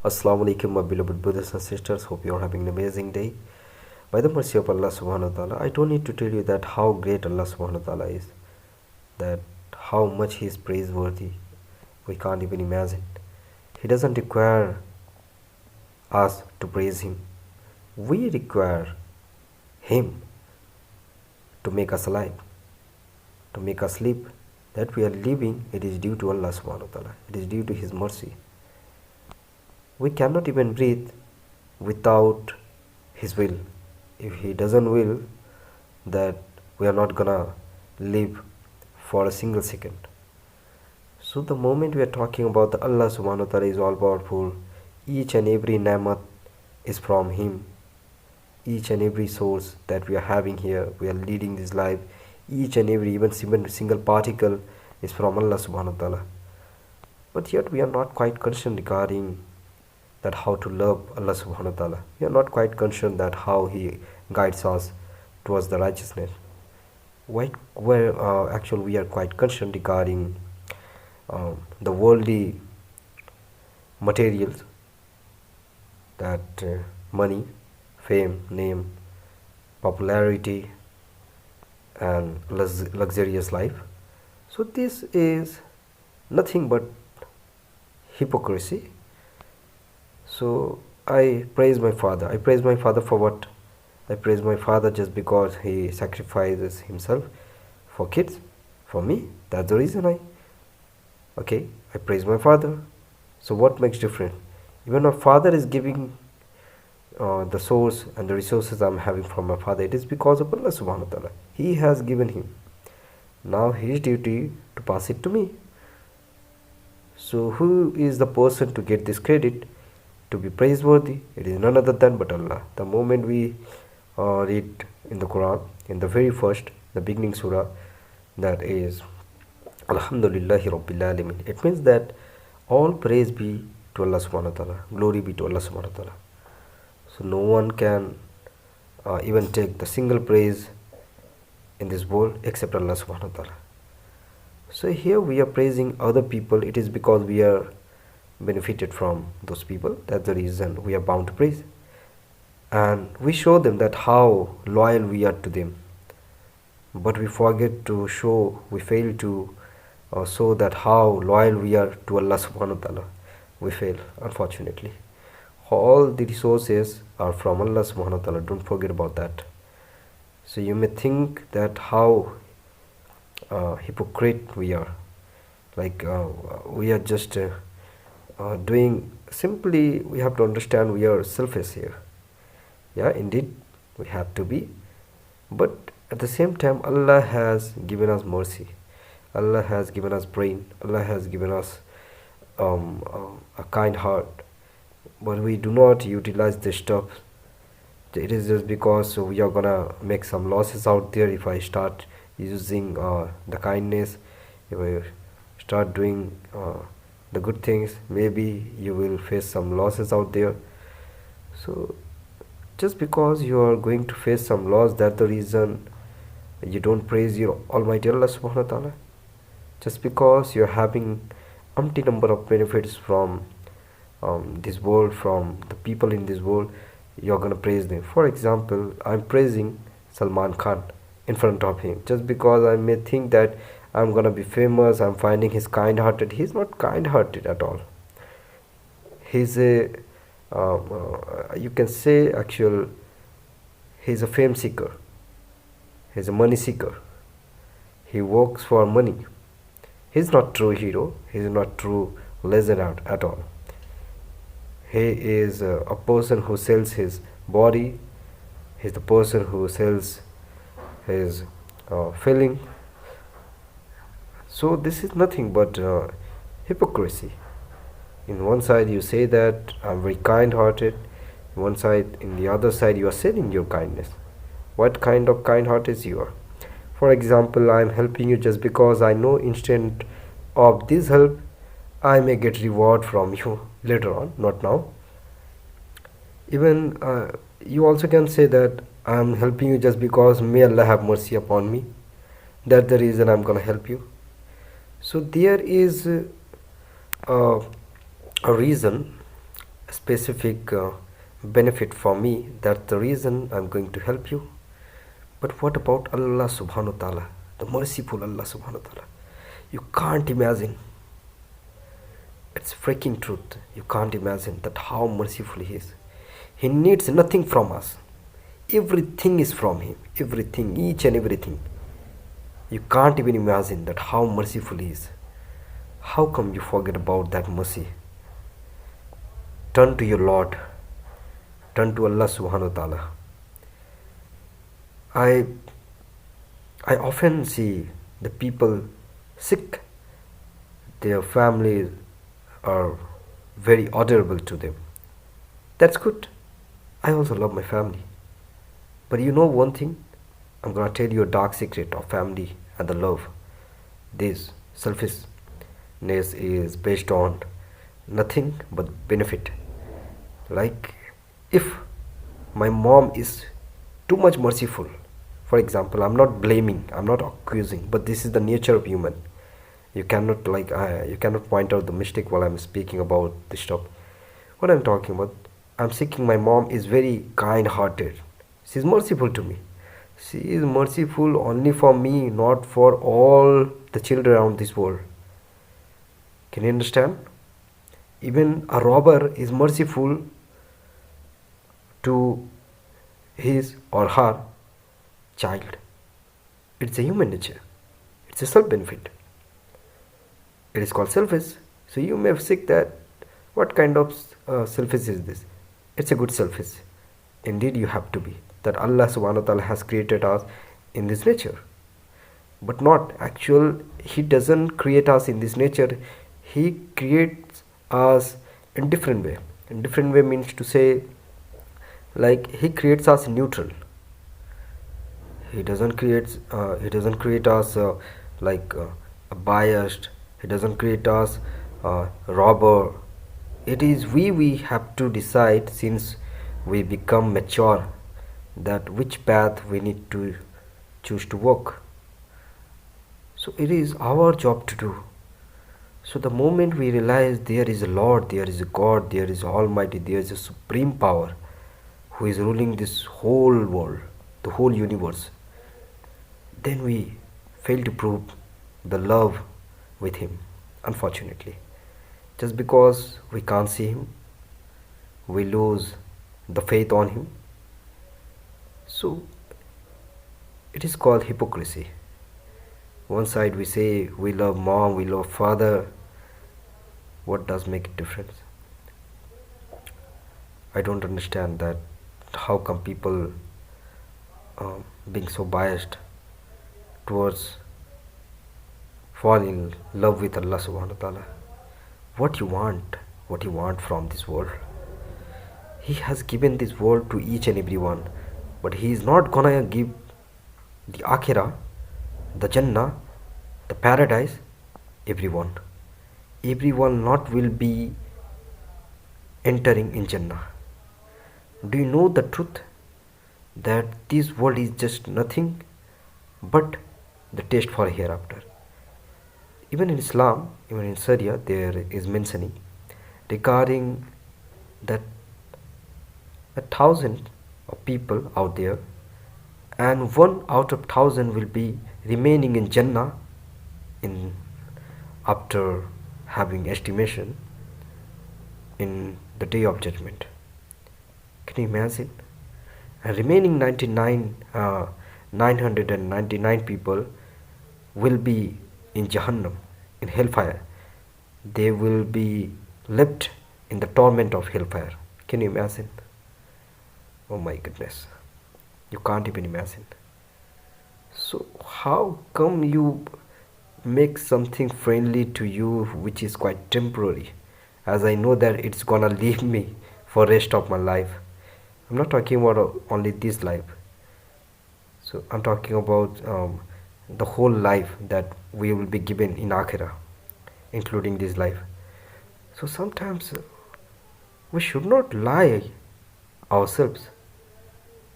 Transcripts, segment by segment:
Assalamu alaikum, my beloved brothers and sisters. Hope you are having an amazing day. By the mercy of Allah SWT, I don't need to tell you that how great Allah SWT is, that how much He is praiseworthy. We can't even imagine. He doesn't require us to praise Him. We require Him to make us alive, to make us live. That we are living, it is due to Allah SWT. It is due to His mercy. We cannot even breathe without His will. If He doesn't will, that we are not gonna live for a single second. So the moment we are talking about the Allah subhanahu wa ta'ala is all powerful, each and every namat is from Him. Each and every source that we are having here, we are leading this life, each and every even single particle is from Allah subhanahu wa ta'ala. But yet we are not quite concerned regarding that how to love Allah subhanahu wa ta'ala. We are not quite concerned that how He guides us towards the righteousness. Actually we are quite concerned regarding the worldly materials, that money, fame, name, popularity and luxurious life. So this is nothing but hypocrisy. So I praise my father. I praise my father for what? I praise my father just because he sacrifices himself for kids, for me. That's the reason I praise my father. So what makes difference? Even my father is giving the source and the resources I'm having from my father. It is because of Allah subhanahu wa ta'ala. He has given him. Now his duty to pass it to me. So who is the person to get this credit, to be praiseworthy? It is none other than but Allah. The moment we read in the Quran, in the very first, the beginning surah, that is Alhamdulillahi Rabbil Alamin. It means that all praise be to Allah subhanahu wa ta'ala, glory be to Allah subhanahu wa ta'ala. So no one can even take the single praise in this world except Allah subhanahu wa ta'ala. So here we are praising other people. It is because we are benefited from those people. That's the reason we are bound to praise. And we show them that how loyal we are to them. But we forget to show, we fail to show that how loyal we are to Allah subhanahu wa ta'ala. We fail, unfortunately. All the resources are from Allah subhanahu wa ta'ala. Don't forget about that. So you may think that how hypocrite we are. Like we are just doing, simply we have to understand we are selfish here. Yeah, indeed we have to be, but at the same time Allah has given us mercy. Allah has given us brain. Allah has given us a kind heart, but we do not utilize this stuff. It is just because we are gonna make some losses out there. If I start using the kindness, if I start doing the good things, maybe you will face some losses out there. So just because you are going to face some loss, that's the reason you don't praise your Almighty Allah subhanahu wa ta'ala. Just because you're having umpty number of benefits from this world, from the people in this world, you're gonna praise them. For example, I'm praising Salman Khan in front of him just because I may think that I'm gonna be famous. I'm finding he's kind-hearted. He's not kind-hearted at all. He's a you can say he's a fame seeker. He's a money seeker. He works for money. He's not true hero. He's not true legend at all. He is a person who sells his body. He's the person who sells his feeling. So this is nothing but hypocrisy. In one side you say that I'm very kind-hearted. In one side, in the other side you are selling your kindness. What kind of kind-hearted you are? For example, I'm helping you just because I know instead of this help I may get reward from you later on, not now. Even you also can say that I'm helping you just because may Allah have mercy upon me. That's the reason I'm gonna help you. So there is a reason a specific benefit for me, that's the reason I'm going to help you. But what about Allah subhanahu wa ta'ala, the merciful Allah subhanahu wa ta'ala? You can't imagine. It's freaking truth. You can't imagine that how merciful He is. He needs nothing from us. Everything is from Him. Everything, each and everything. You can't even imagine that how merciful He is. How come you forget about that mercy? Turn to your Lord. Turn to Allah subhanahu wa ta'ala. I often see the people sick. Their families are very honorable to them. That's good. I also love my family. But you know one thing? I'm gonna tell you a dark secret of family and the love. This selfishness is based on nothing but benefit. Like if my mom is too much merciful, for example, I'm not blaming, I'm not accusing, but this is the nature of human. You cannot point out the mistake while I'm speaking about this stuff. What I'm talking about, I'm seeking my mom is very kind-hearted. She's merciful to me. She is merciful only for me, not for all the children around this world. Can you understand? Even a robber is merciful to his or her child. It's a human nature. It's a self-benefit. It is called selfish. So you may think that what kind of selfish is this? It's a good selfish. Indeed you have to be. That Allah SWT wa ta'ala has created us in this nature. But not actual, He doesn't create us in this nature. He creates us in different way. In different way means to say, like He creates us neutral. He doesn't create us biased. He doesn't create us robber. It is we have to decide, since we become mature, that which path we need to choose to walk. So it is our job to do. So the moment we realize there is a Lord, there is a God, there is Almighty, there is a supreme power who is ruling this whole world, the whole universe, then we fail to prove the love with Him, unfortunately. Just because we can't see Him, we lose the faith on Him. So it is called hypocrisy. One side we say we love mom, we love father. What does make a difference? I don't understand that. How come people being so biased towards falling in love with Allah subhanahu wa ta'ala? What you want from this world? He has given this world to each and every one, but He is not gonna give the akhirah, the Jannah, the paradise, everyone. Everyone not will be entering in Jannah. Do you know the truth? That this world is just nothing but the taste for hereafter. Even in Islam, even in Sharia, there is mentioning regarding that 1,000 of people out there, and 1 out of 1,000 will be remaining in Jannah after having estimation in the day of judgment. Can you imagine? And remaining 999 people will be in Jahannam, in hellfire. They will be left in the torment of hellfire. Can you imagine? Oh my goodness, you can't even imagine. So how come you make something friendly to you which is quite temporary, as I know that it's gonna leave me for rest of my life? I'm not talking about only this life. So I'm talking about the whole life that we will be given in Akhirah, including this life. So sometimes we should not lie ourselves.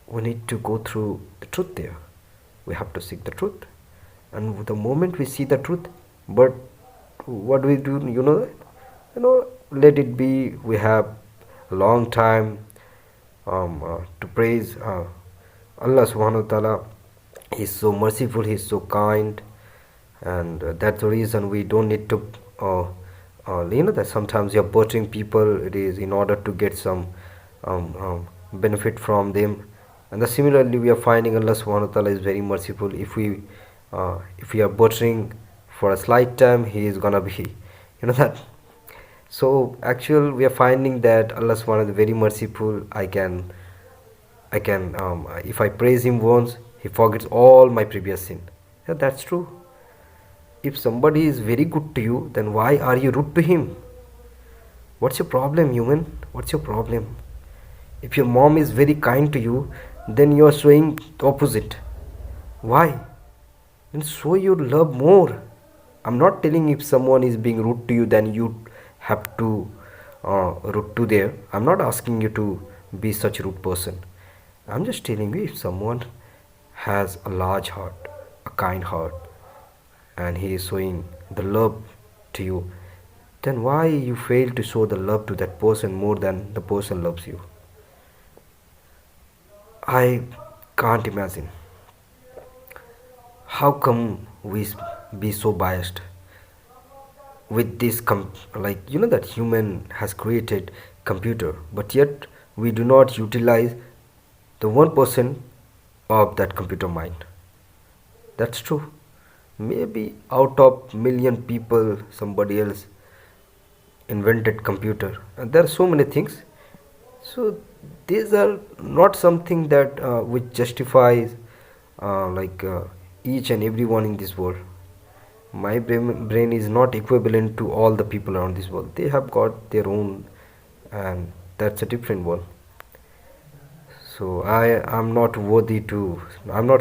We need to go through the truth there. We have to seek the truth. And the moment we see the truth, but what do we do, let it be, we have long time to praise Allah subhanahu wa ta'ala. He's so merciful, he's so kind, and that's the reason we don't need to that sometimes you're butchering people, it is in order to get some benefit from them. And similarly we are finding Allah subhanahu wa ta'ala is very merciful. If we are butchering for a slight time, he is gonna be that. So actually we are finding that Allah subhanahu wa ta'ala is very merciful. I can if I praise him once, he forgets all my previous sin. Yeah, that's true. If somebody is very good to you, then why are you rude to him? What's your problem, human? What's your problem? If your mom is very kind to you, then you are showing the opposite. Why? Then show your love more. I'm not telling if someone is being rude to you, then you have to rude to them. I'm not asking you to be such a rude person. I'm just telling you, if someone has a large heart, a kind heart, and he is showing the love to you, then why you fail to show the love to that person more than the person loves you? I can't imagine. How come we be so biased with this that human has created computer, but yet we do not utilize the 1% of that computer mind? That's true. Maybe out of million people, somebody else invented computer, and there are so many things. So these are not something that which justifies each and everyone in this world. My brain is not equivalent to all the people around this world. They have got their own, and that's a different one. So I'm not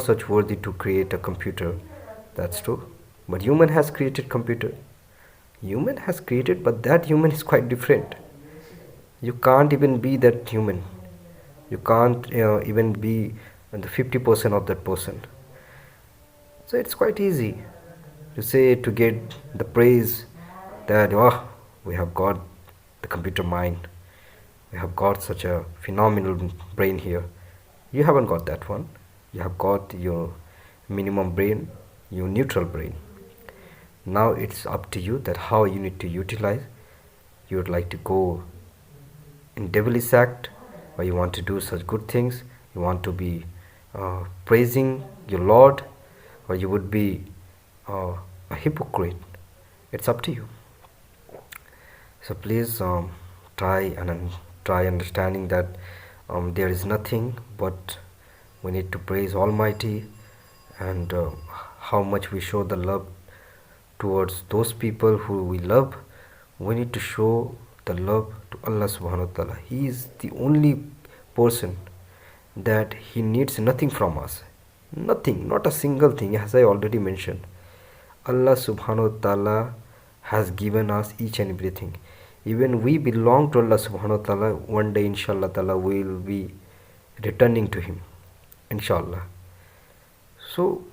such worthy to create a computer. That's true. But human has created computer. Human has created, but that human is quite different. You can't even be that human. You can't even be the 50% of that person. So it's quite easy to get the praise that we have got the computer mind. We have got such a phenomenal brain here. You haven't got that one. You have got your minimum brain, your neutral brain. Now it's up to you that how you need to utilize. You would like to go in devilish act, or you want to do such good things. You want to be praising your Lord, or you would be a hypocrite. It's up to you. So please try understanding that there is nothing but we need to praise Almighty, and how much we show the love towards those people who we love. We need to show the love to Allah subhanahu wa ta'ala. He is the only person that he needs nothing from us. Nothing, not a single thing, as I already mentioned. Allah subhanahu wa ta'ala has given us each and everything. Even we belong to Allah subhanahu wa ta'ala. One day inshallah ta'ala we will be returning to him, inshallah. So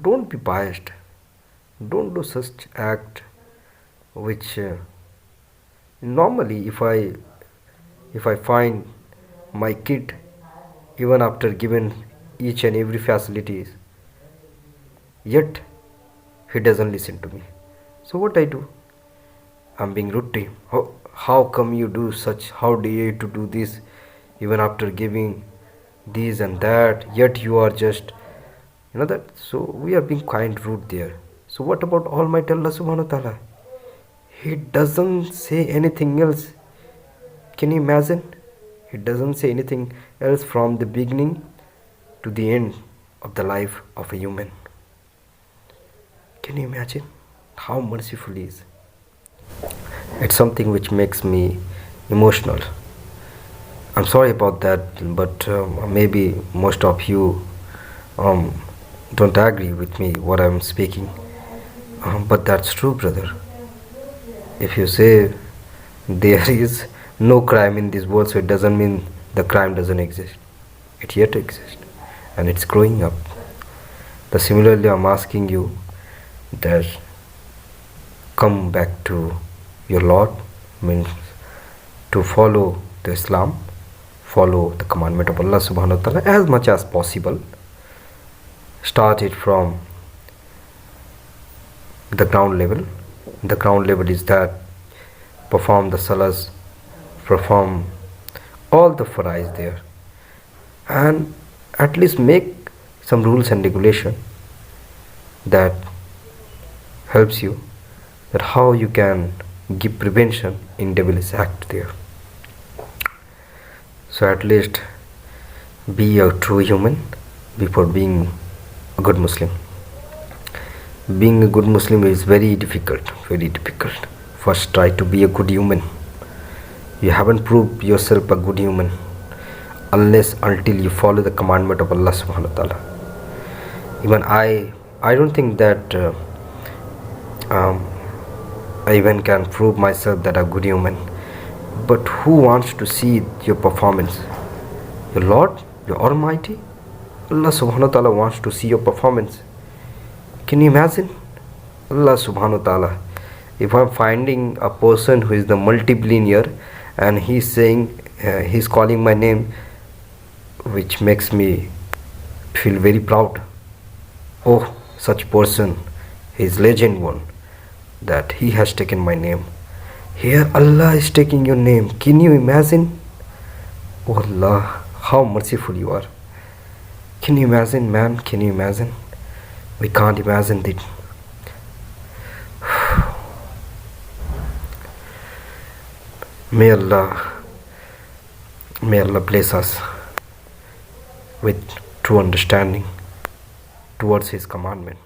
don't be biased. Don't do such act which normally if I find my kid, even after given each and every facilities, yet he doesn't listen to me. So what I do? I'm being rude to him. How come you do such? How dare you to do this? Even after giving this and that, yet you are just that. So we are being kind rude there. So what about Almighty Allah subhanahu wa ta'ala? He doesn't say anything else. Can you imagine? He doesn't say anything else from the beginning to the end of the life of a human. Can you imagine how merciful he is? It's something which makes me emotional. I'm sorry about that, but maybe most of you don't agree with me what I'm speaking. But that's true, brother. If you say there is no crime in this world, so it doesn't mean the crime doesn't exist. It yet exists, and it's growing up. Similarly, I'm asking you that come back to your Lord, means to follow to Islam, follow the commandment of Allah subhanahu wa ta'ala as much as possible. Start it from the ground level. The ground level is that perform the salahs, perform all the farais there, and at least make some rules and regulation that helps you, that how you can give prevention in devilish act there. So at least be a true human before being a good Muslim. Being a good Muslim is very difficult, very difficult. First try to be a good human. You haven't proved yourself a good human unless until you follow the commandment of Allah subhanahu wa ta'ala. Even I don't think that I even can prove myself that I'm a good human. But who wants to see your performance? Your Lord, your Almighty, Allah subhanahu wa ta'ala wants to see your performance. Can you imagine? Allah subhanahu wa ta'ala, if I'm finding a person who is the multi-billionaire and he's saying, he's calling my name, which makes me feel very proud. Oh, such person, he's legend one, that he has taken my name. Here Allah is taking your name. Can you imagine? Oh Allah, how merciful you are. Can you imagine, man? Can you imagine? We can't imagine it. May Allah bless us with true understanding towards His commandment.